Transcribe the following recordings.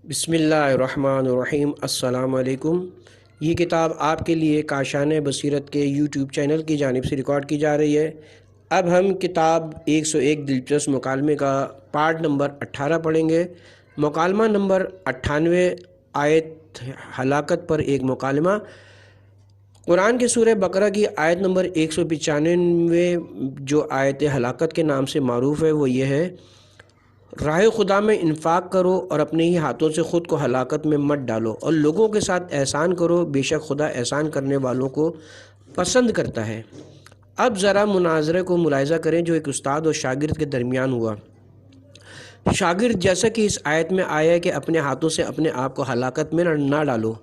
بسم اللہ الرحمن الرحیم۔ السلام علیکم۔ یہ کتاب آپ کے لیے کاشان بصیرت کے یوٹیوب چینل کی جانب سے ریکارڈ کی جا رہی ہے۔ اب ہم کتاب 101 دلچسپ مکالمے کا پارٹ نمبر 18 پڑھیں گے۔ مکالمہ نمبر 98، آیت ہلاکت پر ایک مکالمہ۔ قرآن کے سورہ بقرہ کی آیت نمبر 195 جو آیت ہلاکت کے نام سے معروف ہے وہ یہ ہے: راہ خدا میں انفاق کرو اور اپنے ہی ہاتھوں سے خود کو ہلاکت میں مت ڈالو، اور لوگوں کے ساتھ احسان کرو، بے شک خدا احسان کرنے والوں کو پسند کرتا ہے۔ اب ذرا مناظرے کو ملاحظہ کریں جو ایک استاد اور شاگرد کے درمیان ہوا۔ شاگرد، جیسا کہ اس آیت میں آیا ہے کہ اپنے ہاتھوں سے اپنے آپ کو ہلاکت میں نہ ڈالو،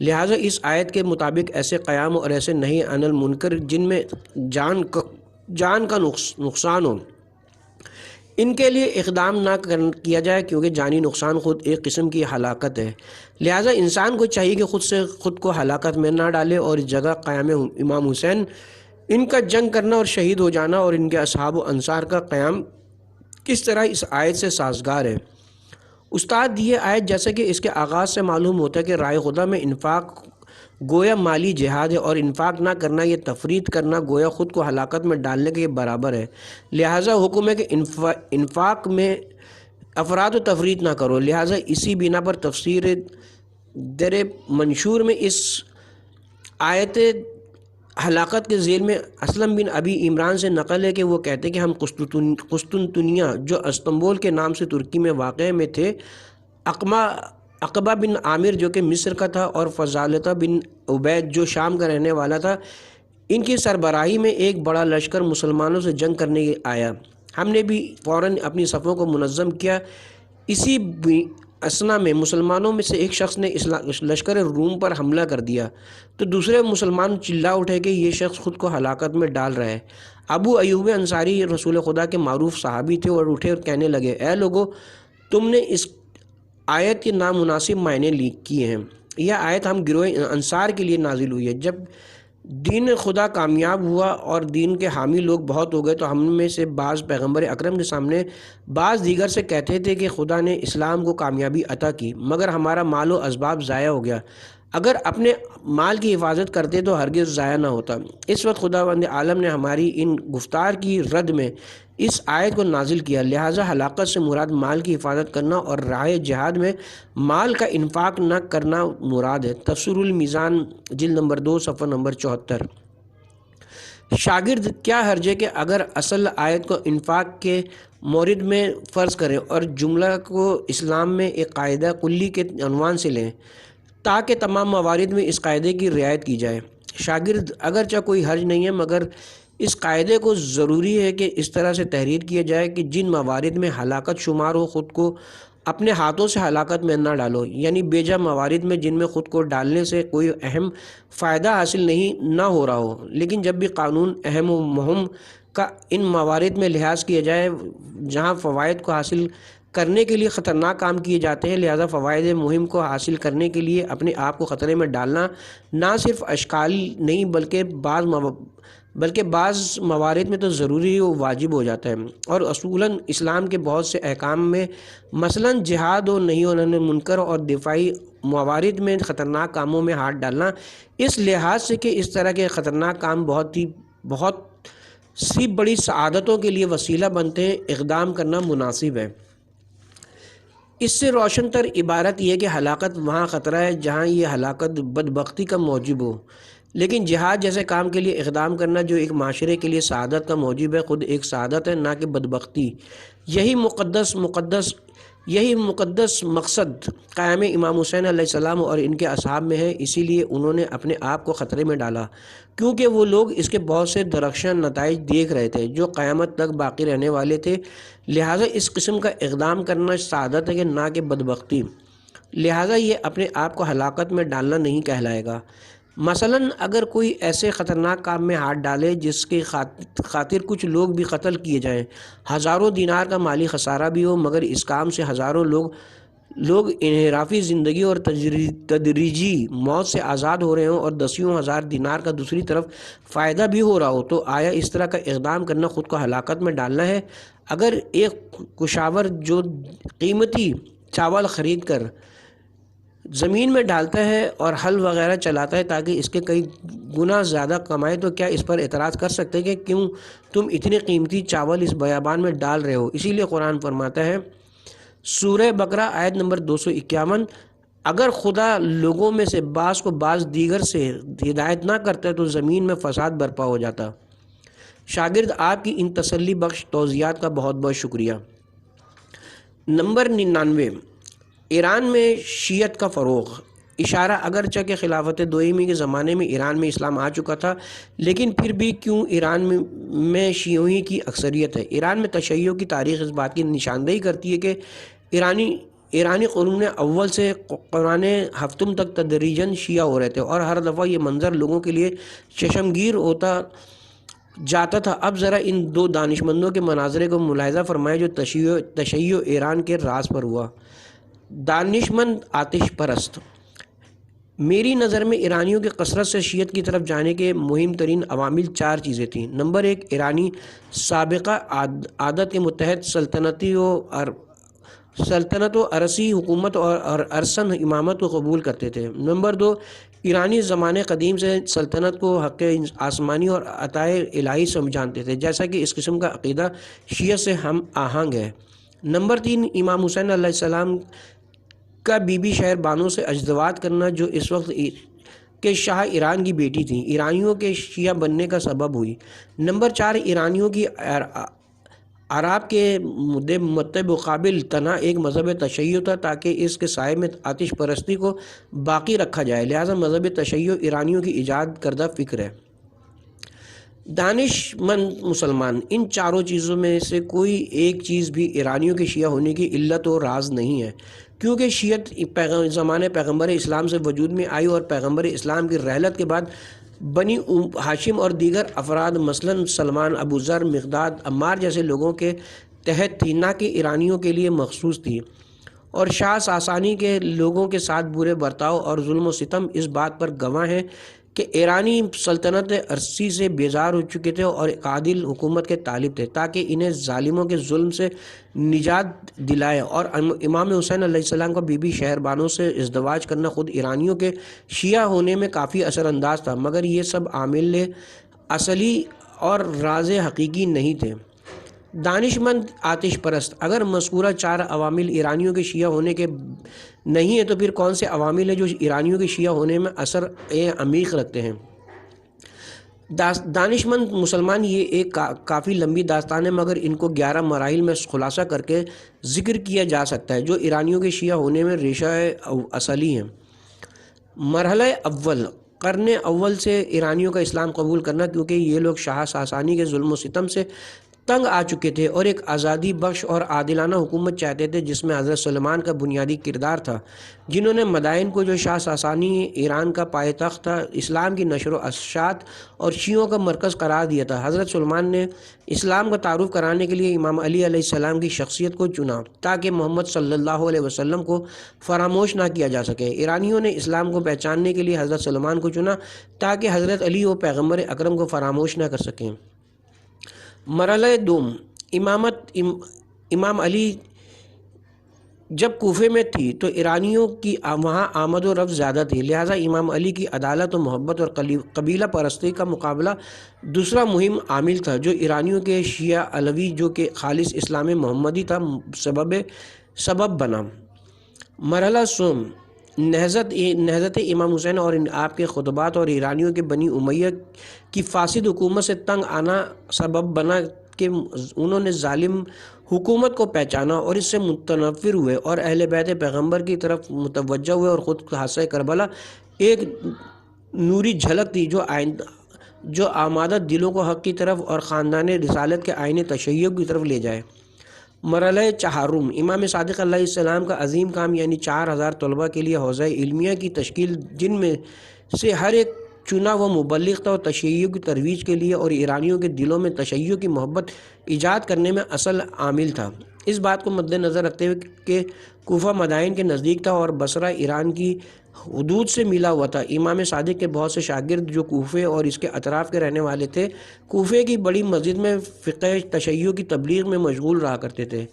لہٰذا اس آیت کے مطابق ایسے قیام اور ایسے نہی عن المنکر جن میں جان کا نقصان ہو، ان کے لیے اقدام نہ کیا جائے، کیونکہ جانی نقصان خود ایک قسم کی ہلاکت ہے۔ لہٰذا انسان کو چاہیے کہ خود کو ہلاکت میں نہ ڈالے، اور اس جگہ قیام امام حسین، ان کا جنگ کرنا اور شہید ہو جانا، اور ان کے اصحاب و انصار کا قیام کس طرح اس آیت سے سازگار ہے۔ استاد، یہ آیت جیسا کہ اس کے آغاز سے معلوم ہوتا ہے کہ راہ خدا میں انفاق گویا مالی جہاد ہے، اور انفاق نہ کرنا، یہ تفریط کرنا، گویا خود کو ہلاکت میں ڈالنے کے برابر ہے۔ لہٰذا حکم ہے کہ انفاق میں افراط و تفریط نہ کرو۔ لہٰذا اسی بنا پر تفسیر در منشور میں اس آیت ہلاکت کے ذیل میں اسلم بن ابی عمران سے نقل ہے کہ وہ کہتے ہیں کہ ہم قسطنطنیہ جو استنبول کے نام سے ترکی میں واقع میں تھے، عقبہ بن عامر جو کہ مصر کا تھا، اور فضالتہ بن عبید جو شام کا رہنے والا تھا، ان کی سربراہی میں ایک بڑا لشکر مسلمانوں سے جنگ کرنے آیا۔ ہم نے بھی فوراً اپنی صفوں کو منظم کیا۔ اسی اثنا میں مسلمانوں میں سے ایک شخص نے لشکر روم پر حملہ کر دیا، تو دوسرے مسلمان چلا اٹھے کہ یہ شخص خود کو ہلاکت میں ڈال رہا ہے۔ ابو ایوب انصاری رسول خدا کے معروف صحابی تھے، اور اٹھے اور کہنے لگے: اے لوگو، تم نے اس آیت کے نامناسب معنی کیے ہیں۔ یہ آیت ہم گروہ انصار کے لیے نازل ہوئی ہے۔ جب دین خدا کامیاب ہوا اور دین کے حامی لوگ بہت ہو گئے، تو ہم میں سے بعض پیغمبر اکرم کے سامنے بعض دیگر سے کہتے تھے کہ خدا نے اسلام کو کامیابی عطا کی، مگر ہمارا مال و اسباب ضائع ہو گیا۔ اگر اپنے مال کی حفاظت کرتے تو ہرگز ضائع نہ ہوتا۔ اس وقت خداوند عالم نے ہماری ان گفتار کی رد میں اس آیت کو نازل کیا، لہٰذا ہلاکت سے مراد مال کی حفاظت کرنا اور راہ جہاد میں مال کا انفاق نہ کرنا مراد ہے۔ تفسیر المیزان جلد نمبر 2 صفحہ نمبر 74۔ شاگرد، کیا حرج ہے کہ اگر اصل آیت کو انفاق کے مورد میں فرض کریں اور جملہ کو اسلام میں ایک قاعدہ کلی کے عنوان سے لیں تاکہ تمام موارد میں اس قاعدے کی رعایت کی جائے؟ شاگرد، اگرچہ کوئی حرج نہیں ہے، مگر اس قاعدے کو ضروری ہے کہ اس طرح سے تحریر کیا جائے کہ جن موارد میں ہلاکت شمار ہو، خود کو اپنے ہاتھوں سے ہلاکت میں نہ ڈالو، یعنی بیجا موارد میں جن میں خود کو ڈالنے سے کوئی اہم فائدہ حاصل نہ ہو رہا ہو، لیکن جب بھی قانون اہم و مہم کا ان موارد میں لحاظ کیا جائے جہاں فوائد کو حاصل کرنے کے لیے خطرناک کام کیے جاتے ہیں، لہذا فوائد مہم کو حاصل کرنے کے لیے اپنے آپ کو خطرے میں ڈالنا نہ صرف اشکال نہیں بلکہ بعض موارد میں تو ضروری و واجب ہو جاتا ہے۔ اور اصولاً اسلام کے بہت سے احکام میں، مثلاً جہاد و نہی عن المنکر اور دفاعی موارد میں خطرناک کاموں میں ہاتھ ڈالنا، اس لحاظ سے کہ اس طرح کے خطرناک کام بہت سی بڑی سعادتوں کے لیے وسیلہ بنتے ہیں، اقدام کرنا مناسب ہے۔ اس سے روشن تر عبارت یہ ہے کہ ہلاکت وہاں خطرہ ہے جہاں یہ ہلاکت بدبختی کا موجب ہو، لیکن جہاد جیسے کام کے لیے اقدام کرنا جو ایک معاشرے کے لیے سعادت کا موجب ہے، خود ایک سعادت ہے، نہ کہ بدبختی۔ یہی مقدس مقصد قیام امام حسین علیہ السلام اور ان کے اصحاب میں ہے، اسی لیے انہوں نے اپنے آپ کو خطرے میں ڈالا، کیونکہ وہ لوگ اس کے بہت سے درخشاں نتائج دیکھ رہے تھے جو قیامت تک باقی رہنے والے تھے۔ لہٰذا اس قسم کا اقدام کرنا سعادت ہے کہ نہ کہ بدبختی، لہٰذا یہ اپنے آپ کو ہلاکت میں ڈالنا نہیں کہلائے گا۔ مثلاً اگر کوئی ایسے خطرناک کام میں ہاتھ ڈالے جس کی خاطر کچھ لوگ بھی قتل کیے جائیں، ہزاروں دینار کا مالی خسارہ بھی ہو، مگر اس کام سے ہزاروں لوگ انحرافی زندگی اور تدریجی موت سے آزاد ہو رہے ہوں، اور دسیوں ہزار دینار کا دوسری طرف فائدہ بھی ہو رہا ہو، تو آیا اس طرح کا اقدام کرنا خود کو ہلاکت میں ڈالنا ہے؟ اگر ایک کشاور جو قیمتی چاول خرید کر زمین میں ڈالتا ہے اور حل وغیرہ چلاتا ہے تاکہ اس کے کئی گنا زیادہ کمائے، تو کیا اس پر اعتراض کر سکتے کہ کیوں تم اتنے قیمتی چاول اس بیابان میں ڈال رہے ہو؟ اسی لیے قرآن فرماتا ہے سورہ بقرہ آیت نمبر 251، اگر خدا لوگوں میں سے بعض کو بعض دیگر سے ہدایت نہ کرتا تو زمین میں فساد برپا ہو جاتا۔ شاگرد، آپ کی ان تسلی بخش توضیحات کا بہت بہت شکریہ۔ نمبر 99، ایران میں شیعت کا فروغ۔ اشارہ، اگرچہ کہ خلافت دوئمی کے زمانے میں ایران میں اسلام آ چکا تھا، لیکن پھر بھی کیوں ایران میں شیعوں کی اکثریت ہے؟ ایران میں تشیع کی تاریخ اس بات کی نشاندہی کرتی ہے کہ ایرانی قرون اول سے قرن ہفتم تک تدریجاً شیعہ ہو رہے تھے، اور ہر دفعہ یہ منظر لوگوں کے لیے چشمگیر ہوتا جاتا تھا۔ اب ذرا ان دو دانشمندوں کے مناظرے کو ملاحظہ فرمائیں جو تشیع ایران کے راز پر ہوا۔ دانشمند آتش پرست: میری نظر میں ایرانیوں کی کثرت سے شیعت کی طرف جانے کے مہم ترین عوامل 4 چیزیں تھیں۔ نمبر 1، ایرانی سابقہ عادت کے متحد سلطنت و عرصی حکومت اور ارسن امامت کو قبول کرتے تھے۔ نمبر 2، ایرانی زمانے قدیم سے سلطنت کو حق آسمانی اور عطائے الہی سمجھتے تھے، جیسا کہ اس قسم کا عقیدہ شیعت سے ہم آہنگ ہے۔ نمبر 3، امام حسین علیہ السلام کا بی بی شہر بانو سے ازدواج کرنا، جو اس وقت کے شاہ ایران کی بیٹی تھیں، ایرانیوں کے شیعہ بننے کا سبب ہوئی۔ نمبر 4، ایرانیوں کی عرب کے مقابل تنہا ایک مذہب تشیع تھا تاکہ اس کے سائے میں آتش پرستی کو باقی رکھا جائے، لہذا مذہب تشیع ایرانیوں کی ایجاد کردہ فکر ہے۔ دانشمند مسلمان: ان چاروں چیزوں میں سے کوئی ایک چیز بھی ایرانیوں کے شیعہ ہونے کی علت و راز نہیں ہے، کیونکہ شیعت زمانے پیغمبر اسلام سے وجود میں آئی اور پیغمبر اسلام کی رحلت کے بعد بنی ہاشم اور دیگر افراد مثلاً سلمان، ابو ذر، مقداد، عمار جیسے لوگوں کے تحت تھی، نہ کہ ایرانیوں کے لیے مخصوص تھی۔ اور شاہ ساسانی کے لوگوں کے ساتھ برے برتاؤ اور ظلم و ستم اس بات پر گواہ ہیں کہ ایرانی سلطنت عرصی سے بیزار ہو چکے تھے اور ایک عادل حکومت کے طالب تھے تاکہ انہیں ظالموں کے ظلم سے نجات دلائے، اور امام حسین علیہ السلام کا بی بی شہر بانو سے ازدواج کرنا خود ایرانیوں کے شیعہ ہونے میں کافی اثر انداز تھا، مگر یہ سب عامل اصلی اور راز حقیقی نہیں تھے۔ دانشمند آتش پرست: اگر مذکورہ 4 عوامل ایرانیوں کے شیعہ ہونے کے نہیں ہیں تو پھر کون سے عوامل ہیں جو ایرانیوں کے شیعہ ہونے میں اثر عمیق رکھتے ہیں؟ دانشمند مسلمان، یہ ایک کافی لمبی داستان ہے، مگر ان کو 11 مراحل میں خلاصہ کر کے ذکر کیا جا سکتا ہے جو ایرانیوں کے شیعہ ہونے میں ریشہ اصلی ہیں۔ مرحلہ اول، قرن اول سے ایرانیوں کا اسلام قبول کرنا، کیونکہ یہ لوگ شاہ ساسانی کے ظلم و ستم سے تنگ آ چکے تھے اور ایک آزادی بخش اور عادلانہ حکومت چاہتے تھے جس میں حضرت سلیمان کا بنیادی کردار تھا، جنہوں نے مدائن کو جو شاہ ساسانی ایران کا پائے تخت تھا اسلام کی نشر و اشاعت اور شیعوں کا مرکز قرار دیا تھا۔ حضرت سلیمان نے اسلام کا تعارف کرانے کے لیے امام علی علیہ السلام کی شخصیت کو چنا تاکہ محمد صلی اللہ علیہ وسلم کو فراموش نہ کیا جا سکے۔ ایرانیوں نے اسلام کو پہچاننے کے لیے حضرت سلیمان کو چنا تاکہ حضرت علی و پیغمبر اکرم کو فراموش نہ کر سکیں۔ مرحلہ دوم، امامت۔ امام علی جب کوفے میں تھی تو ایرانیوں کی وہاں آمد و رفت زیادہ تھی، لہٰذا امام علی کی عدالت و محبت اور قبیلہ پرستی کا مقابلہ دوسرا مہم عامل تھا جو ایرانیوں کے شیعہ علوی جو کہ خالص اسلام محمدی تھا سبب بنا۔ مرحلہ سوم، نہضت امام حسین اور آپ کے خطبات اور ایرانیوں کے بنی امیہ کی فاسد حکومت سے تنگ آنا سبب بنا کہ انہوں نے ظالم حکومت کو پہچانا اور اس سے متنفر ہوئے اور اہل بیت پیغمبر کی طرف متوجہ ہوئے، اور خود حادثہ کربلا ایک نوری جھلک تھی جو آمادہ دلوں کو حق کی طرف اور خاندان رسالت کے آئین تشیع کی طرف لے جائے۔ مرحلہ چہارم، امام صادق علیہ السلام کا عظیم کام یعنی 4000 طلباء کے لیے حوزہ علمیہ کی تشکیل، جن میں سے ہر ایک چنا وہ مبلغ تھا اور تشیع کی ترویج کے لیے اور ایرانیوں کے دلوں میں تشیع کی محبت ایجاد کرنے میں اصل عامل تھا۔ اس بات کو مد نظر رکھتے ہوئے کہ کوفہ مدائن کے نزدیک تھا اور بصرہ ایران کی حدود سے ملا ہوا تھا، امام صادق کے بہت سے شاگرد جو کوفے اور اس کے اطراف کے رہنے والے تھے کوفے کی بڑی مسجد میں فقہ تشیع کی تبلیغ میں مشغول رہا کرتے تھے۔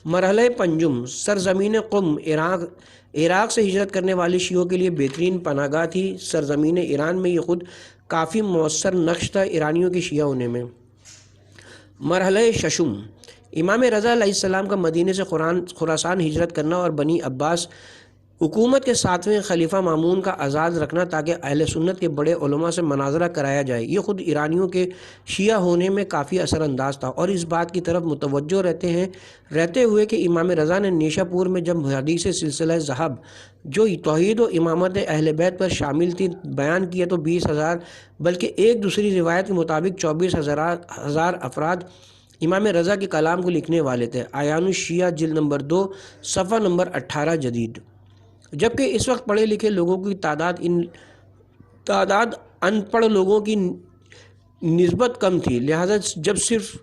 مرحلہ پنجم سرزمین قم عراق سے ہجرت کرنے والے شیعوں کے لیے بہترین پناہ گاہ تھی۔ سرزمین ایران میں یہ خود کافی مؤثر نقش تھا ایرانیوں کے شیعہ ہونے میں۔ مرحلہ ششم امام رضا علیہ السلام کا مدینے سے خراسان ہجرت کرنا اور بنی عباس حکومت کے 7ویں خلیفہ مامون کا اعزاز رکھنا تاکہ اہل سنت کے بڑے علماء سے مناظرہ کرایا جائے، یہ خود ایرانیوں کے شیعہ ہونے میں کافی اثر انداز تھا، اور اس بات کی طرف متوجہ رہتے ہوئے کہ امام رضا نے نیشہ پور میں جب حدیث سلسلہ ذہب جو توحید و امامت اہل بیت پر شامل تھی بیان کیا تو 20,000 بلکہ ایک دوسری روایت کے مطابق 24,000 افراد امام رضا کے کلام کو لکھنے والے تھے۔ اعیان الشیعہ جلد نمبر 2 صفحہ نمبر 18 جدید۔ جبکہ اس وقت پڑھے لکھے لوگوں کی تعداد ان پڑھ لوگوں کی نسبت کم تھی، لہذا جب صرف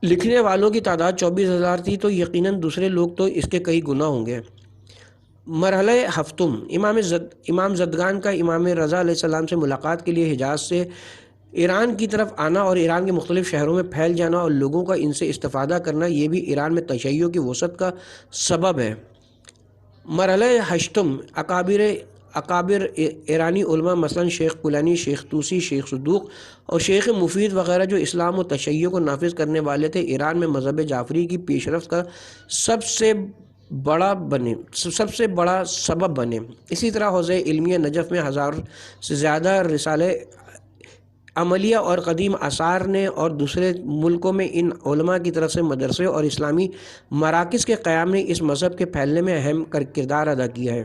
لکھنے والوں کی تعداد 24,000 تھی تو یقیناً دوسرے لوگ تو اس کے کئی گنا ہوں گے۔ مرحلہ ہفتم امام زدگان کا امام رضا علیہ السلام سے ملاقات کے لیے حجاز سے ایران کی طرف آنا اور ایران کے مختلف شہروں میں پھیل جانا اور لوگوں کا ان سے استفادہ کرنا، یہ بھی ایران میں تشیع کی وسعت کا سبب ہے۔ مرحلہ ہشتم اکابر ایرانی علماء مثلا شیخ کلانی، شیخ توسی، شیخ صدوق اور شیخ مفید وغیرہ جو اسلام و تشیع کو نافذ کرنے والے تھے، ایران میں مذہب جعفری کی پیش رفت کا سب سے بڑا سبب بنے۔ اسی طرح حوزہ علمیہ نجف میں 1000 سے زیادہ رسالے عملیہ اور قدیم آثار نے اور دوسرے ملکوں میں ان علماء کی طرف سے مدرسے اور اسلامی مراکز کے قیام نے اس مذہب کے پھیلنے میں اہم کردار ادا کیا ہے۔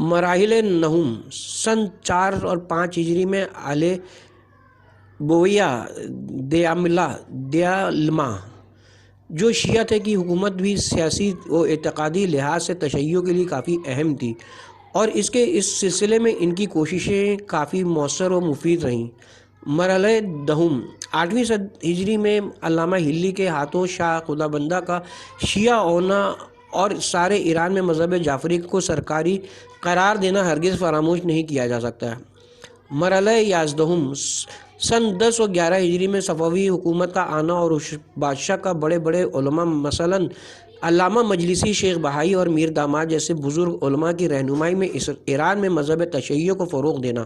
مراحل نہم سن 4 اور 5 ہجری میں آل بویہ دیالما جو شیعہ تھے کی حکومت بھی سیاسی و اعتقادی لحاظ سے تشیع کے لیے کافی اہم تھی، اور اس سلسلے میں ان کی کوششیں کافی مؤثر و مفید رہیں۔ مرحلہ دہم 8ویں ہجری میں علامہ ہلی کے ہاتھوں شاہ خدابندہ کا شیعہ ہونا اور سارے ایران میں مذہب جعفری کو سرکاری قرار دینا ہرگز فراموش نہیں کیا جا سکتا۔ مرحلہ یازدہم سن 10 و 11 ہجری میں صفوی حکومت کا آنا اور اس بادشاہ کا بڑے بڑے علماء مثلاً علامہ مجلسی، شیخ بہائی اور میر داماد جیسے بزرگ علماء کی رہنمائی میں ایران میں مذہب تشیع کو فروغ دینا،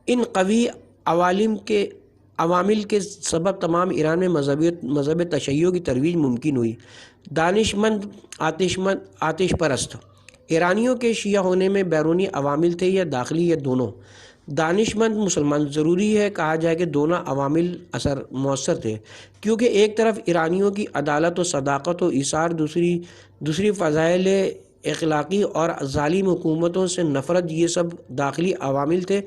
ان قوی عوامل کے سبب تمام ایران میں مذہب تشیع کی ترویج ممکن ہوئی۔ دانش مند آتش پرست ایرانیوں کے شیعہ ہونے میں بیرونی عوامل تھے یا داخلی یا دونوں؟ دانش مند مسلمان ضروری ہے کہا جائے کہ دونوں عوامل مؤثر تھے، کیونکہ ایک طرف ایرانیوں کی عدالت و صداقت و ایثار، دوسری فضائل اخلاقی اور ظالم حکومتوں سے نفرت، یہ سب داخلی عوامل تھے۔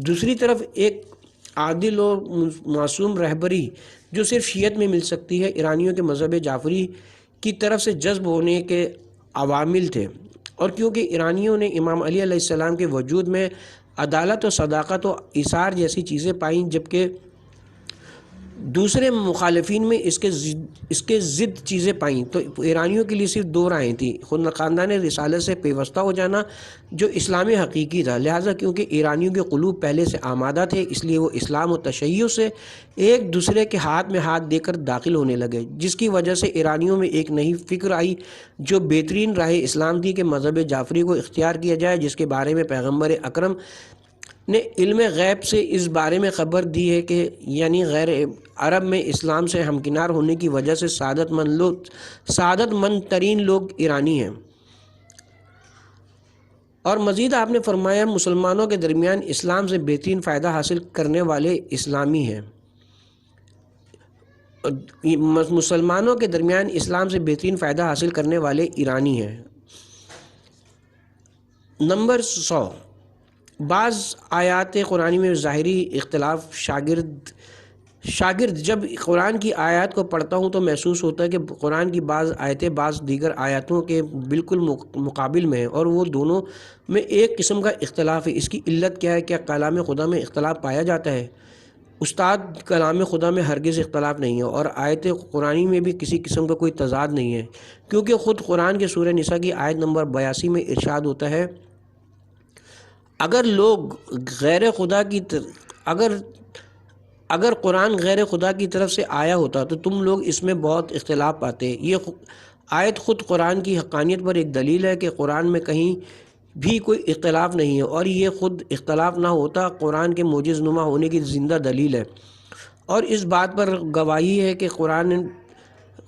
دوسری طرف ایک عادل و معصوم رہبری جو صرف شیعت میں مل سکتی ہے، ایرانیوں کے مذہب جعفری کی طرف سے جذب ہونے کے عوامل تھے، اور کیونکہ ایرانیوں نے امام علی علیہ السلام کے وجود میں عدالت و صداقت و ایثار جیسی چیزیں پائیں، جبکہ دوسرے مخالفین میں اس کے ضد چیزیں پائیں، تو ایرانیوں کے لیے صرف 2 راہیں تھیں: خود خاندان رسالت سے پیوستہ ہو جانا جو اسلام حقیقی تھا، لہٰذا کیونکہ ایرانیوں کے قلوب پہلے سے آمادہ تھے اس لیے وہ اسلام و تشیع سے ایک دوسرے کے ہاتھ میں ہاتھ دے کر داخل ہونے لگے، جس کی وجہ سے ایرانیوں میں ایک نئی فکر آئی جو بہترین راہ اسلام تھی کہ مذہب جعفری کو اختیار کیا جائے، جس کے بارے میں پیغمبر اکرم نے علم غیب سے اس بارے میں خبر دی ہے کہ یعنی غیر عرب میں اسلام سے ہمکنار ہونے کی وجہ سے سعادت مند ترین لوگ ایرانی ہیں۔ اور مزید آپ نے فرمایا مسلمانوں کے درمیان اسلام سے بہترین فائدہ حاصل کرنے والے اسلامی ہیں۔ مسلمانوں کے درمیان اسلام سے بہترین فائدہ حاصل کرنے والے ایرانی ہیں۔ نمبر 100 بعض آیات قرآنی میں ظاہری اختلاف شاگرد جب قرآن کی آیات کو پڑھتا ہوں تو محسوس ہوتا ہے کہ قرآن کی بعض آیتیں بعض دیگر آیاتوں کے بالکل مقابل میں ہیں، اور وہ دونوں میں ایک قسم کا اختلاف ہے۔ اس کی علت کیا ہے؟ کیا کلام خدا میں اختلاف پایا جاتا ہے؟ استاد، کلام خدا میں ہرگز اختلاف نہیں ہے، اور آیت قرآنی میں بھی کسی قسم کا کوئی تضاد نہیں ہے، کیونکہ خود قرآن کے سورہ نساء کی آیت نمبر 82 میں ارشاد ہوتا ہے: اگر اگر قرآن غیر خدا کی طرف سے آیا ہوتا تو تم لوگ اس میں بہت اختلاف پاتے۔ یہ آیت خود قرآن کی حقانیت پر ایک دلیل ہے کہ قرآن میں کہیں بھی کوئی اختلاف نہیں ہے، اور یہ خود اختلاف نہ ہوتا قرآن کے معجز نما ہونے کی زندہ دلیل ہے، اور اس بات پر گواہی ہے کہ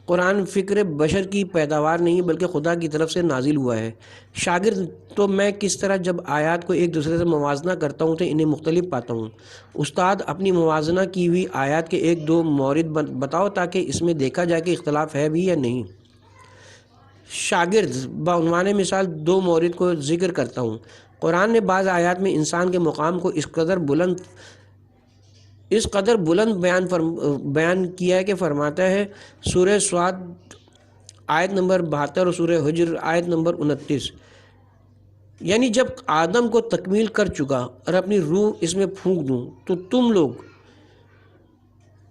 قرآن فکر بشر کی پیداوار نہیں بلکہ خدا کی طرف سے نازل ہوا ہے۔ شاگرد، تو میں کس طرح جب آیات کو ایک دوسرے سے موازنہ کرتا ہوں تو انہیں مختلف پاتا ہوں؟ استاد، اپنی موازنہ کی ہوئی آیات کے ایک دو مورد بتاؤ تاکہ اس میں دیکھا جائے کہ اختلاف ہے بھی یا نہیں۔ شاگرد، بعنوان مثال دو مورد کو ذکر کرتا ہوں۔ قرآن نے بعض آیات میں انسان کے مقام کو اس قدر بلند بیان کیا ہے کہ فرماتا ہے، سورہ صاد آیت نمبر 72 اور سورہ حجر آیت نمبر 29، یعنی جب آدم کو تکمیل کر چکا اور اپنی روح اس میں پھونک دوں تو تم لوگ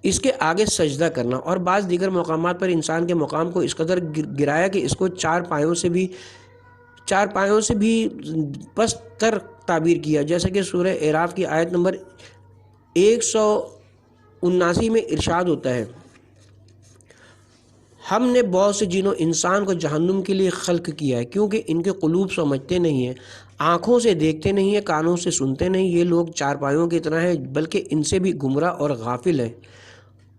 اس کے آگے سجدہ کرنا۔ اور بعض دیگر مقامات پر انسان کے مقام کو اس قدر گرایا کہ اس کو چار پایوں سے بھی پست تر تعبیر کیا، جیسا کہ سورہ اعراف کی آیت نمبر 179 میں ارشاد ہوتا ہے، ہم نے بہت سے جن و انسان کو جہنم کے لیے خلق کیا ہے، کیونکہ ان کے قلوب سمجھتے نہیں ہیں، آنکھوں سے دیکھتے نہیں ہیں، کانوں سے سنتے نہیں، یہ لوگ چارپائیوں کی طرح ہیں بلکہ ان سے بھی گمراہ اور غافل ہیں۔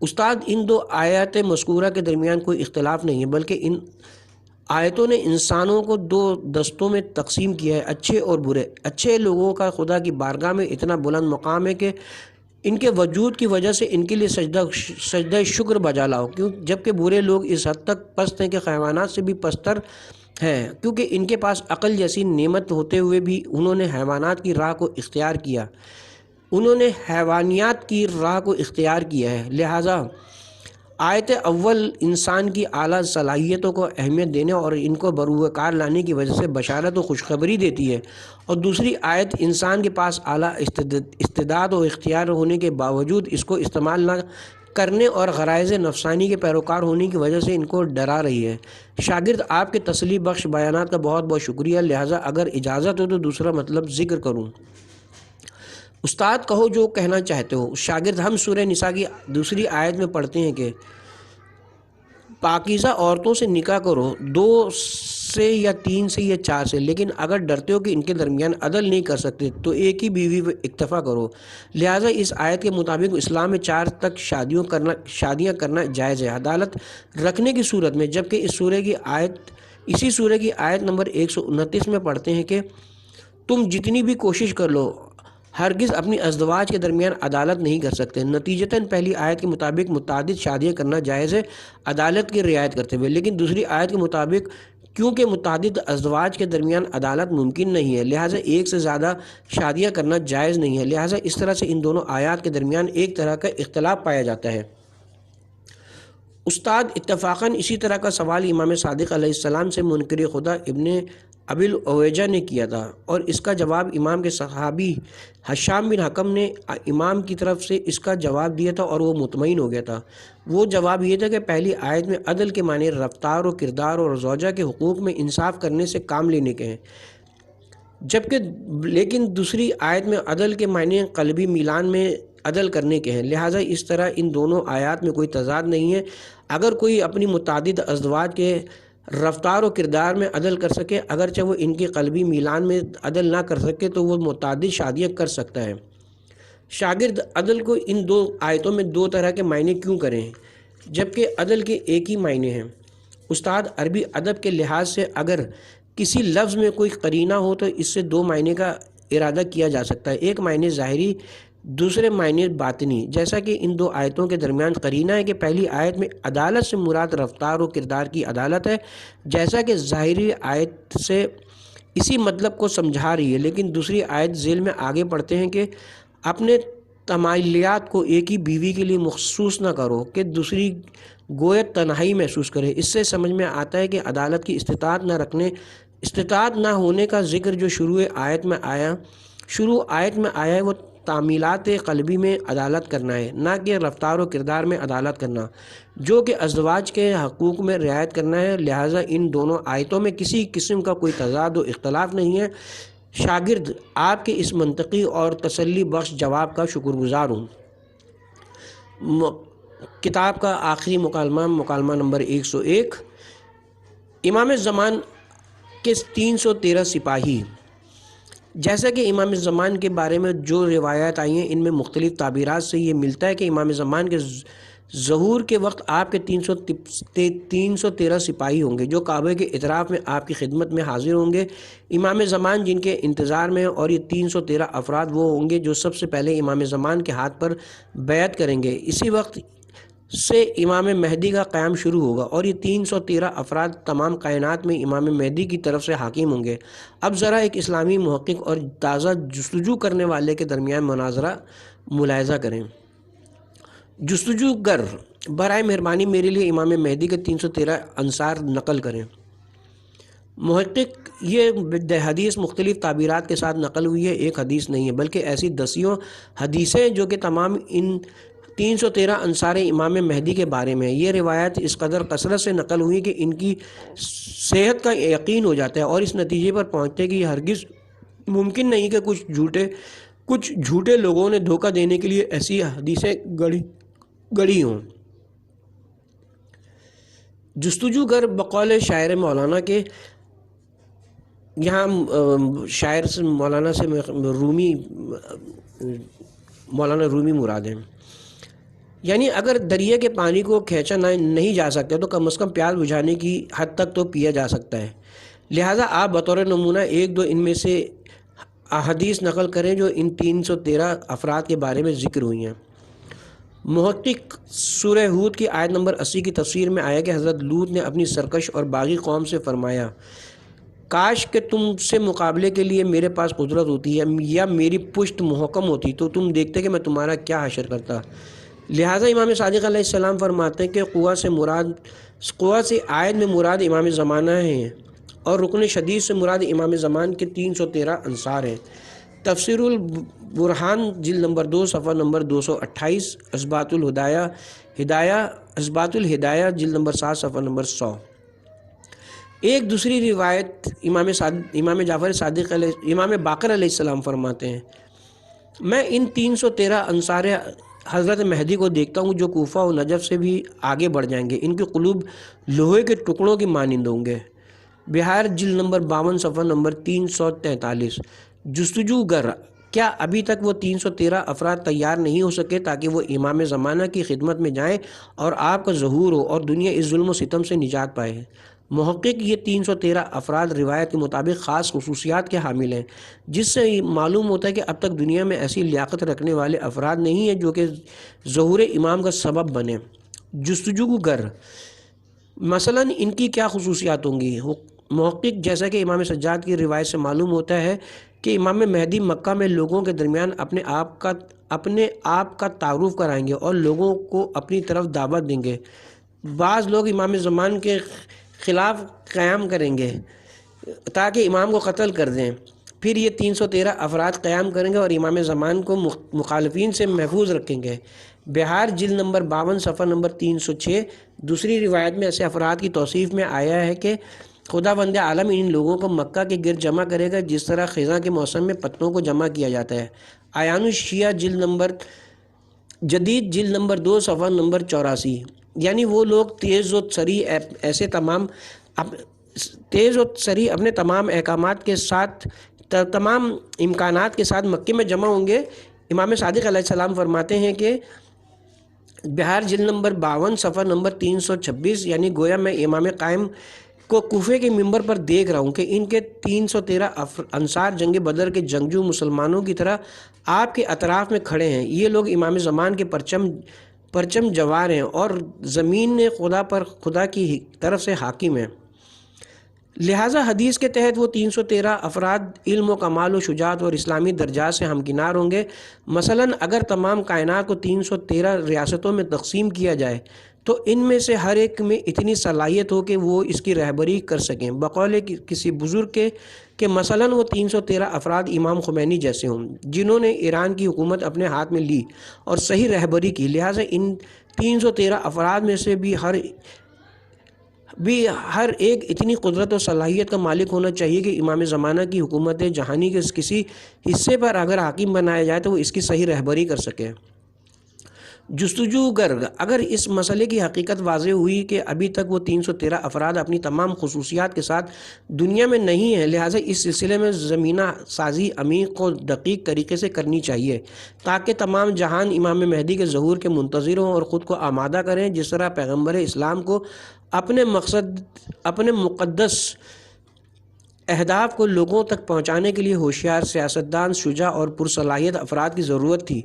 استاد، ان دو آیات مذکورہ کے درمیان کوئی اختلاف نہیں ہے، بلکہ ان آیتوں نے انسانوں کو دو دستوں میں تقسیم کیا ہے، اچھے اور برے۔ اچھے لوگوں کا خدا کی بارگاہ میں اتنا بلند مقام ہے کہ ان کے وجود کی وجہ سے ان کے لیے سجدہ شکر بجا لاؤ، جبکہ برے لوگ اس حد تک پست ہیں کہ حیوانات سے بھی پستر ہیں، کیونکہ ان کے پاس عقل جیسی نعمت ہوتے ہوئے بھی انہوں نے حیوانیات کی راہ کو اختیار کیا ہے۔ لہٰذا آیت اول انسان کی اعلیٰ صلاحیتوں کو اہمیت دینے اور ان کو بروکار لانے کی وجہ سے بشارت و خوشخبری دیتی ہے، اور دوسری آیت انسان کے پاس اعلیٰ استعداد و اختیار ہونے کے باوجود اس کو استعمال نہ کرنے اور غرائز نفسانی کے پیروکار ہونے کی وجہ سے ان کو ڈرا رہی ہے۔ شاگرد، آپ کے تسلی بخش بیانات کا بہت بہت شکریہ، لہٰذا اگر اجازت ہو تو دوسرا مطلب ذکر کروں۔ استاد، کہو جو کہنا چاہتے ہو۔ شاگرد، ہم سورہ نساء کی دوسری آیت میں پڑھتے ہیں کہ پاکیزہ عورتوں سے نکاح کرو، 2 سے یا 3 سے یا 4 سے، لیکن اگر ڈرتے ہو کہ ان کے درمیان عدل نہیں کر سکتے تو ایک ہی بیوی پر اکتفا کرو۔ لہٰذا اس آیت کے مطابق اسلام میں 4 تک شادیاں کرنا جائز ہے عدالت رکھنے کی صورت میں، جبکہ اسی سورہ کی آیت نمبر 129 میں پڑھتے ہیں کہ تم جتنی بھی کوشش کر لو ہرگز اپنی ازدواج کے درمیان عدالت نہیں کر سکتے۔ نتیجتاً پہلی آیت کے مطابق متعدد شادیاں کرنا جائز ہے عدالت کی رعایت کرتے ہوئے، لیکن دوسری آیت کے مطابق کیونکہ متعدد ازدواج کے درمیان عدالت ممکن نہیں ہے، لہٰذا ایک سے زیادہ شادیاں کرنا جائز نہیں ہے، لہٰذا اس طرح سے ان دونوں آیات کے درمیان ایک طرح کا اختلاف پایا جاتا ہے۔ استاد، اتفاقاً اسی طرح کا سوال امام صادق علیہ السلام سے منکر خدا ابن ابی العویجہ نے کیا تھا، اور اس کا جواب امام کے صحابی ہشام بن حکم نے امام کی طرف سے اس کا جواب دیا تھا اور وہ مطمئن ہو گیا تھا۔ وہ جواب یہ تھا کہ پہلی آیت میں عدل کے معنی رفتار و کردار اور زوجہ کے حقوق میں انصاف کرنے سے کام لینے کے ہیں، لیکن دوسری آیت میں عدل کے معنی قلبی میلان میں عدل کرنے کے ہیں، لہٰذا اس طرح ان دونوں آیات میں کوئی تضاد نہیں ہے۔ اگر کوئی اپنی متعدد ازدواج کے رفتار و کردار میں عدل کر سکے، اگرچہ وہ ان کی قلبی میلان میں عدل نہ کر سکے، تو وہ متعدد شادیاں کر سکتا ہے۔ شاگرد، عدل کو ان دو آیتوں میں 2 طرح کے معنی کیوں کریں جبکہ عدل کے ایک ہی معنی ہیں؟ استاد، عربی ادب کے لحاظ سے اگر کسی لفظ میں کوئی قرینہ ہو تو اس سے 2 معنی کا ارادہ کیا جا سکتا ہے، ایک معنی ظاہری، دوسرے معنی باطنی، جیسا کہ ان 2 آیتوں کے درمیان قرینہ ہے کہ پہلی آیت میں عدالت سے مراد رفتار و کردار کی عدالت ہے، جیسا کہ ظاہری آیت سے اسی مطلب کو سمجھا رہی ہے، لیکن دوسری آیت ذیل میں آگے پڑھتے ہیں کہ اپنے تمایلات کو ایک ہی بیوی کے لیے مخصوص نہ کرو کہ دوسری گویا تنہائی محسوس کرے۔ اس سے سمجھ میں آتا ہے کہ عدالت کی استطاعت نہ ہونے کا ذکر جو شروع آیت میں آیا ہے وہ تعمیلات قلبی میں عدالت کرنا ہے، نہ کہ رفتار و کردار میں عدالت کرنا، جو کہ ازدواج کے حقوق میں رعایت کرنا ہے، لہٰذا ان دونوں آیتوں میں کسی قسم کا کوئی تضاد و اختلاف نہیں ہے۔ شاگرد، آپ کے اس منطقی اور تسلی بخش جواب کا شکر گزار ہوں۔ کتاب کا آخری مکالمہ نمبر 101، امام زمان کے 313 سپاہی۔ جیسا کہ امام زمان کے بارے میں جو روایات آئی ہیں ان میں مختلف تعبیرات سے یہ ملتا ہے کہ امام زمان کے ظہور کے وقت آپ کے 313 سپاہی ہوں گے جو کعبے کے اطراف میں آپ کی خدمت میں حاضر ہوں گے۔ امام زمان جن کے انتظار میں، اور یہ 313 افراد وہ ہوں گے جو سب سے پہلے امام زمان کے ہاتھ پر بیعت کریں گے۔ اسی وقت سے امام مہدی کا قیام شروع ہوگا اور یہ 313 افراد تمام کائنات میں امام مہدی کی طرف سے حاکم ہوں گے۔ اب ذرا ایک اسلامی محقق اور تازہ جستجو کرنے والے کے درمیان مناظرہ ملاحظہ کریں۔ جستجو گر، برائے مہربانی میرے لیے امام مہدی کے 313 انصار نقل کریں۔ محقق، یہ حدیث مختلف تعبیرات کے ساتھ نقل ہوئی ہے، ایک حدیث نہیں ہے بلکہ ایسی دسیوں حدیثیں جو کہ تمام ان 313 انصار امام مہدی کے بارے میں۔ یہ روایات اس قدر کثرت سے نقل ہوئی کہ ان کی صحت کا یقین ہو جاتا ہے اور اس نتیجے پر پہنچتے کہ یہ ہرگز ممکن نہیں کہ کچھ جھوٹے لوگوں نے دھوکہ دینے کے لیے ایسی حدیثیں گڑی ہوں۔ جستجو گر بقول شاعر مولانا کے، یہاں شاعر سے مولانا سے مولانا رومی مراد ہیں، یعنی اگر دریا کے پانی کو کھینچا نہیں جا سکتا تو کم از کم پیاس بجھانے کی حد تک تو پیا جا سکتا ہے، لہٰذا آپ بطور نمونہ ایک دو ان میں سے احادیث نقل کریں جو ان 313 افراد کے بارے میں ذکر ہوئی ہیں۔ محقق، سورہ ہود کی آیت نمبر 80 کی تفسیر میں آیا کہ حضرت لوط نے اپنی سرکش اور باغی قوم سے فرمایا، کاش کہ تم سے مقابلے کے لیے میرے پاس قدرت ہوتی ہے یا میری پشت محکم ہوتی تو تم دیکھتے کہ میں تمہارا کیا حشر کرتا۔ لہٰذا امام صادق علیہ السلام فرماتے ہیں کہ قوہ سے آیت میں مراد امام زمانہ ہیں اور رکن شدید سے مراد امام زمان کے 313 انصار ہیں۔ تفسیر البرہان جلد نمبر 2 صفحہ نمبر 228، اثبات الہدایہ جلد نمبر 7 صفحہ نمبر 100۔ ایک دوسری روایت امام باقر علیہ السلام فرماتے ہیں، میں ان 313 انصار حضرت مہدی کو دیکھتا ہوں جو کوفہ و نجف سے بھی آگے بڑھ جائیں گے، ان کے قلوب لوہے کے ٹکڑوں کی مانند ہوں گے۔ بہار جلد نمبر 52 صفحہ نمبر 343۔ جستجو گر، کیا ابھی تک وہ 313 افراد تیار نہیں ہو سکے تاکہ وہ امام زمانہ کی خدمت میں جائیں اور آپ کا ظہور ہو اور دنیا اس ظلم و ستم سے نجات پائے؟ محقق، یہ 313 افراد روایت کے مطابق خاص خصوصیات کے حامل ہیں جس سے معلوم ہوتا ہے کہ اب تک دنیا میں ایسی لیاقت رکھنے والے افراد نہیں ہیں جو کہ ظہور امام کا سبب بنے۔ جستجو گر، مثلا ان کی کیا خصوصیات ہوں گی؟ محقق، جیسا کہ امام سجاد کی روایت سے معلوم ہوتا ہے کہ امام مہدی مکہ میں لوگوں کے درمیان اپنے آپ کا تعارف کرائیں گے اور لوگوں کو اپنی طرف دعوت دیں گے۔ بعض لوگ امام زمان کے خلاف قیام کریں گے تاکہ امام کو قتل کر دیں، پھر یہ 313 افراد قیام کریں گے اور امام زمان کو مخالفین سے محفوظ رکھیں گے۔ بہار جلد نمبر 52 صفحہ نمبر 306۔ دوسری روایت میں ایسے افراد کی توصیف میں آیا ہے کہ خداوند عالم ان لوگوں کو مکہ کے گرد جمع کرے گا جس طرح خزاں کے موسم میں پتوں کو جمع کیا جاتا ہے۔ آیان الشیعہ جدید جلد نمبر 2 صفحہ نمبر 84، یعنی وہ لوگ تیز و سری اپنے تمام احکامات کے ساتھ تمام امکانات کے ساتھ مکے میں جمع ہوں گے۔ امام صادق علیہ السلام فرماتے ہیں کہ بہار جلد نمبر 52 صفحہ نمبر 326، یعنی گویا میں امام قائم کو کوفے کے منبر پر دیکھ رہا ہوں کہ ان کے 313 انصار جنگ بدر کے جنگجو مسلمانوں کی طرح آپ کے اطراف میں کھڑے ہیں۔ یہ لوگ امام زمان کے پرچم جوار ہیں اور زمین نے خدا کی طرف سے حاکم ہیں۔ لہٰذا حدیث کے تحت وہ 313 افراد علم و کمال و شجاعت اور اسلامی درجات سے ہمکنار ہوں گے۔ مثلا اگر تمام کائنات کو 313 ریاستوں میں تقسیم کیا جائے تو ان میں سے ہر ایک میں اتنی صلاحیت ہو کہ وہ اس کی رہبری کر سکیں، بقول کسی بزرگ کہ مثلا وہ 313 افراد امام خمینی جیسے ہوں جنہوں نے ایران کی حکومت اپنے ہاتھ میں لی اور صحیح رہبری کی۔ لہٰذا ان 313 افراد میں سے بھی ہر ایک اتنی قدرت و صلاحیت کا مالک ہونا چاہیے کہ امام زمانہ کی حکومت جہانی کے کسی حصے پر اگر حاکم بنایا جائے تو وہ اس کی صحیح رہبری کر سکے۔ جستجو گر اگر اس مسئلے کی حقیقت واضح ہوئی کہ ابھی تک وہ 313 افراد اپنی تمام خصوصیات کے ساتھ دنیا میں نہیں ہیں، لہٰذا اس سلسلے میں زمینہ سازی عمیق و دقیق طریقے سے کرنی چاہیے تاکہ تمام جہان امام مہدی کے ظہور کے منتظر ہوں اور خود کو آمادہ کریں، جس طرح پیغمبر اسلام کو اپنے مقدس اہداف کو لوگوں تک پہنچانے کے لیے ہوشیار، سیاستدان، شجاع اور پرصلاحیت افراد کی ضرورت تھی،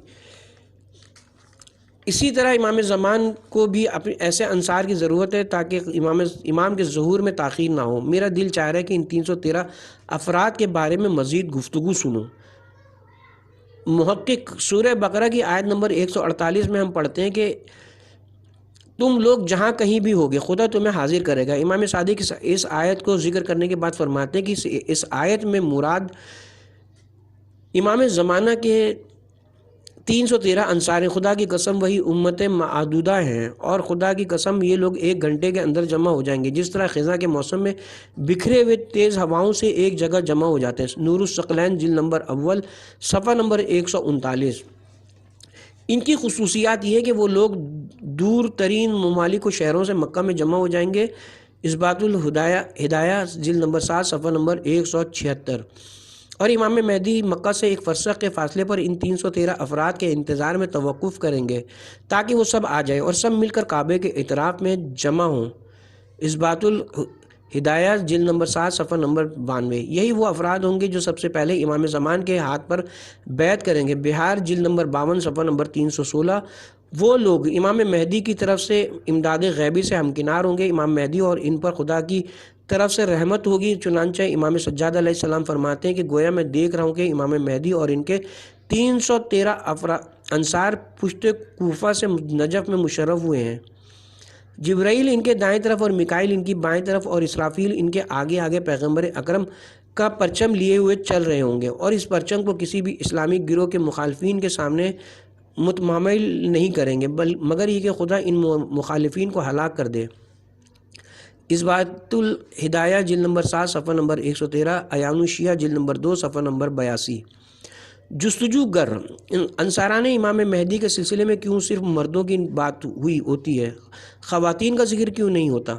اسی طرح امام زمان کو بھی ایسے انصار کی ضرورت ہے تاکہ امام کے ظہور میں تاخیر نہ ہو۔ میرا دل چاہ رہا ہے کہ ان 313 افراد کے بارے میں مزید گفتگو سنوں۔ محقق سورہ بقرہ کی آیت نمبر 148 میں ہم پڑھتے ہیں کہ تم لوگ جہاں کہیں بھی ہوگے خدا تمہیں حاضر کرے گا۔ امام صادق اس آیت کو ذکر کرنے کے بعد فرماتے ہیں کہ اس آیت میں مراد امام زمانہ کے 313 انصار خدا کی قسم وہی امت معدودہ ہیں، اور خدا کی قسم یہ لوگ 1 گھنٹے کے اندر جمع ہو جائیں گے، جس طرح خزاں کے موسم میں بکھرے ہوئے تیز ہواؤں سے ایک جگہ جمع ہو جاتے ہیں۔ نور الثقلین جلد نمبر اول صفحہ نمبر 139۔ ان کی خصوصیات یہ ہے کہ وہ لوگ دور ترین ممالک و شہروں سے مکہ میں جمع ہو جائیں گے۔ اثبات الہدایہ جلد نمبر 7 صفحہ نمبر 176۔ اور امام مہدی مکہ سے 1 فرسخ کے فاصلے پر ان 313 افراد کے انتظار میں توقف کریں گے تاکہ وہ سب آ جائیں اور سب مل کر کعبے کے اطراف میں جمع ہوں۔ اثبات الہدایہ جلد نمبر 7 صفحہ نمبر 92۔ یہی وہ افراد ہوں گے جو سب سے پہلے امام زمان کے ہاتھ پر بیعت کریں گے۔ بہار جلد نمبر 52 صفحہ نمبر 316۔ وہ لوگ امام مہدی کی طرف سے امداد غیبی سے ہمکنار ہوں گے، امام مہدی اور ان پر خدا کی طرف سے رحمت ہوگی۔ چنانچہ امام سجاد علیہ السلام فرماتے ہیں کہ گویا میں دیکھ رہا ہوں کہ امام مہدی اور ان کے 313 انصار پشت کوفہ سے نجف میں مشرف ہوئے ہیں۔ جبرائیل ان کے دائیں طرف اور میکائیل ان کی بائیں طرف اور اسرافیل ان کے آگے آگے پیغمبر اکرم کا پرچم لیے ہوئے چل رہے ہوں گے، اور اس پرچم کو کسی بھی اسلامی گروہ کے مخالفین کے سامنے متمامل نہیں کریں گے، مگر یہ کہ خدا ان مخالفین کو ہلاک کر دے۔ اثبات الہدایہ جلد نمبر 7 صفحہ نمبر 113، عیان الشیعہ جلد نمبر 2 صفحہ نمبر 82۔ جستجو گر انصاران امام مہدی کے سلسلے میں کیوں صرف مردوں کی بات ہوتی ہے، خواتین کا ذکر کیوں نہیں ہوتا؟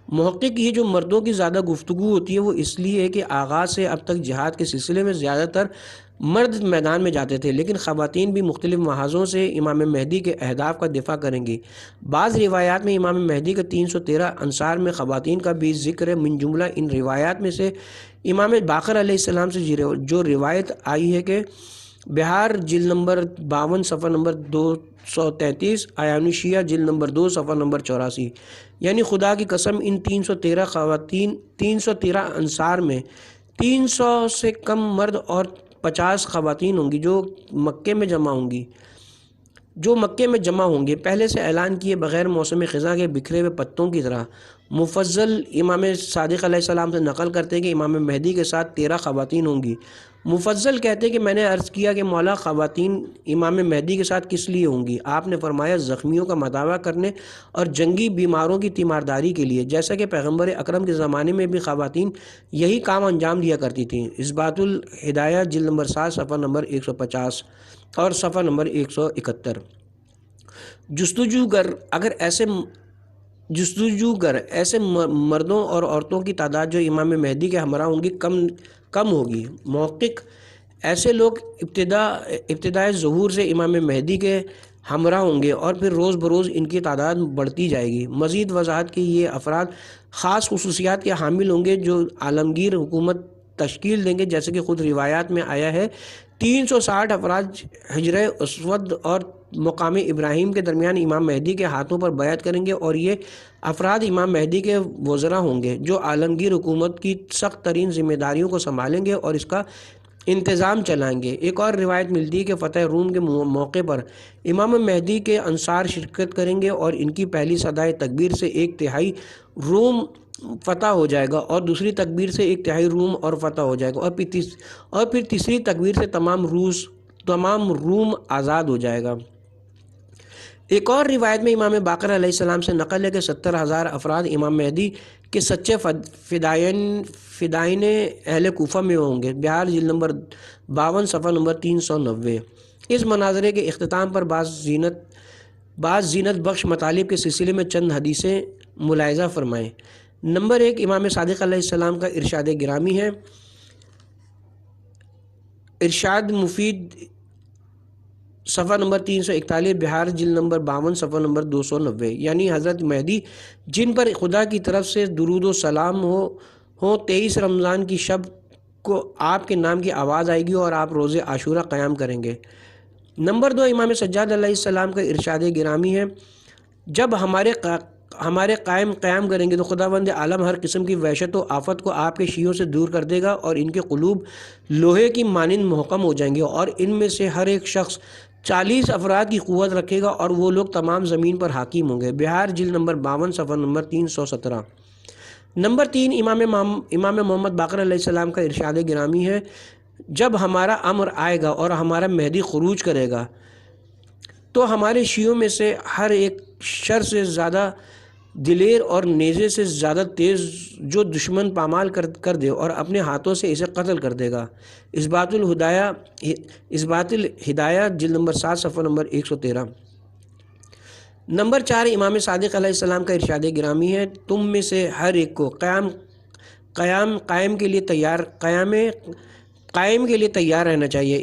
محقق یہ جو مردوں کی زیادہ گفتگو ہوتی ہے وہ اس لیے ہے کہ آغاز سے اب تک جہاد کے سلسلے میں زیادہ تر مرد میدان میں جاتے تھے، لیکن خواتین بھی مختلف محاذوں سے امام مہدی کے اہداف کا دفاع کریں گی۔ بعض روایات میں امام مہدی کے 313 انصار میں خواتین کا بھی ذکر ہے۔ من جملہ ان روایات میں سے امام باقر علیہ السلام سے جو روایت آئی ہے کہ بہار جلد نمبر 52 صفحہ نمبر 233، عیان الشیعہ جلد نمبر 2 صفحہ نمبر 84، یعنی خدا کی قسم ان 313 خواتین 313 انصار میں 300 سے کم مرد اور 50 خواتین ہوں گی جو مکے میں جمع ہوں گے، پہلے سے اعلان کیے بغیر موسم خزاں کے بکھرے ہوئے پتوں کی طرح۔ مفضل امام صادق علیہ السلام سے نقل کرتے ہیں کہ امام مہدی کے ساتھ 13 خواتین ہوں گی۔ مفضل کہتے ہیں کہ میں نے عرض کیا کہ مولا خواتین امام مہدی کے ساتھ کس لیے ہوں گی؟ آپ نے فرمایا زخمیوں کا مداوع کرنے اور جنگی بیماروں کی تیمارداری کے لیے، جیسا کہ پیغمبر اکرم کے زمانے میں بھی خواتین یہی کام انجام دیا کرتی تھیں۔ اثبات الہدایہ جلد نمبر 7 صفحہ نمبر 150 اور صفحہ نمبر 171۔ جستجو گر ایسے مردوں اور عورتوں کی تعداد جو امام مہدی کے ہمراہ ہوں گی کم ہوگی۔ محقق ایسے لوگ ابتدائے ظہور سے امام مہدی کے ہمراہ ہوں گے اور پھر روز بروز ان کی تعداد بڑھتی جائے گی۔ مزید وضاحت کی یہ افراد خاص خصوصیات کے حامل ہوں گے جو عالمگیر حکومت تشکیل دیں گے، جیسے کہ خود روایات میں آیا ہے 360 افراد حجرہ اسود اور مقام ابراہیم کے درمیان امام مہدی کے ہاتھوں پر بیعت کریں گے، اور یہ افراد امام مہدی کے وزراء ہوں گے جو عالمگیر حکومت کی سخت ترین ذمہ داریوں کو سنبھالیں گے اور اس کا انتظام چلائیں گے۔ ایک اور روایت ملتی ہے کہ فتح روم کے موقع پر امام مہدی کے انصار شرکت کریں گے اور ان کی پہلی صدائے تکبیر سے 1/3 روم فتح ہو جائے گا، اور دوسری تکبیر سے 1/3 روم اور فتح ہو جائے گا، اور پھر تیسری تکبیر سے تمام روم آزاد ہو جائے گا۔ ایک اور روایت میں امام باقر علیہ السلام سے نقل ہے کہ 70,000 افراد امام مہدی کے سچے فدائین اہل کوفہ میں ہوں گے۔ بہار جلد نمبر 52 صفحہ نمبر 390۔ اس مناظرے کے اختتام پر بعض زینت بعض زینت بخش مطالب کے سلسلے میں چند حدیثیں ملاحظہ فرمائیں۔ نمبر 1، امام صادق علیہ السلام کا ارشاد گرامی ہے، ارشاد مفید صفحہ نمبر 341، بہار جلد نمبر 52 صفحہ نمبر 290، یعنی حضرت مہدی جن پر خدا کی طرف سے درود و سلام ہو 23 رمضان کی شب کو آپ کے نام کی آواز آئے گی اور آپ روزے عاشورہ قیام کریں گے۔ نمبر 2، امام سجاد علیہ السلام کا ارشاد گرامی ہے، جب ہمارے قیام کریں گے تو خداوند عالم ہر قسم کی وحشت و آفت کو آپ کے شیعوں سے دور کر دے گا اور ان کے قلوب لوہے کی مانند محکم ہو جائیں گے، اور ان میں سے ہر ایک شخص 40 افراد کی قوت رکھے گا اور وہ لوگ تمام زمین پر حاکم ہوں گے۔ بہار جلد نمبر 52 صفحہ نمبر 317۔ نمبر 3، امام محمد باقر علیہ السلام کا ارشاد گرامی ہے، جب ہمارا امر آئے گا اور ہمارا مہدی خروج کرے گا تو ہمارے شیعوں میں سے ہر ایک شر سے زیادہ دلیر اور نیزے سے زیادہ تیز جو دشمن پامال کر دے اور اپنے ہاتھوں سے اسے قتل کر دے گا۔ اثبات الہدایہ جلد نمبر 7 صفحہ نمبر 113۔ نمبر 4، امام صادق علیہ السلام کا ارشاد گرامی ہے، تم میں سے ہر ایک کو قائم کے لیے تیار رہنا چاہیے۔